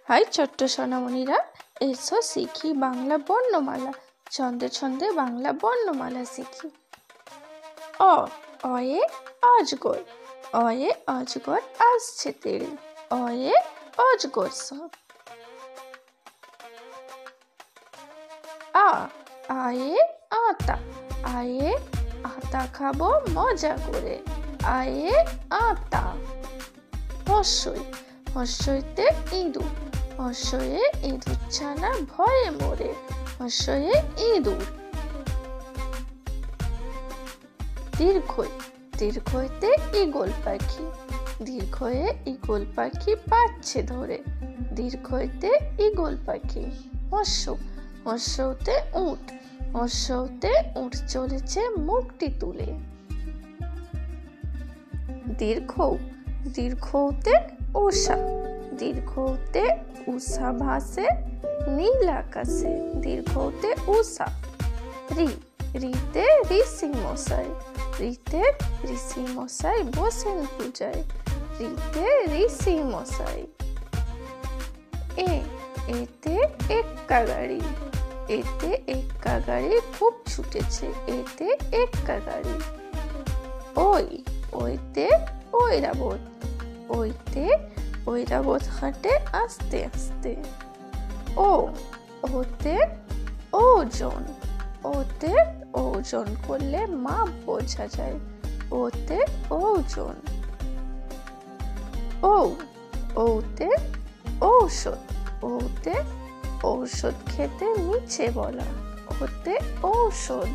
High ছোট্ট সোনামণিরা, এসো শিখি বাংলা বর্ণমালা। ছন্দে ছন্দে বাংলা বর্ণমালা শিখি। অ, অয়ে অজগর। অয়ে অজগর আসছে তেড়ে। অয়ে অজগর সব। আ, আয়ে আতা। আয়ে আতা খাবো মজা করে। আয়ে আতা। হর্ষই, হর্ষইতে ইঁদুর। হর্ষয়ে ইঁদুর ছানা ভয়ে মরে। হর্ষয়ে ইঁদুর। দীর্ঘই, দীর্ঘইতে ঈগল পাখি। দীর্ঘয়ে ঈগল পাখি পাচ্ছে ধরে। দীর্ঘইতে ঈগল পাখি। হর্ষ, হর্ষতে উট। হর্ষতে উট চলেছে মুখটি তুলে। দীর্ঘ, দীর্ঘতে উষা। দীর্ঘতে উষা ভাসে নীল আকাশে। দীর্ঘতে উষা। রি, রিতে ঋষি মশাই। রিতে ঋষি মশাই বসেন পূজায়। রিতে ঋষি মশাই। এ, এতে এক্কা গাড়ি। এতে এক্কা গাড়ি খুব ছুটেছে। এতে এক্কা গাড়ি। ওই, ওইতে ঐরাবত। ওইতে ঐরাবত হাঁটে আস্তে আস্তে। ও, ওতে ওজন। ওতে ওজন করলে মাপ বোঝা যায়। ওতে ওজন। ও, ওতে ঔষধ। ওতে ঔষধ খেতে মিছে বলা। ওতে ঔষধ।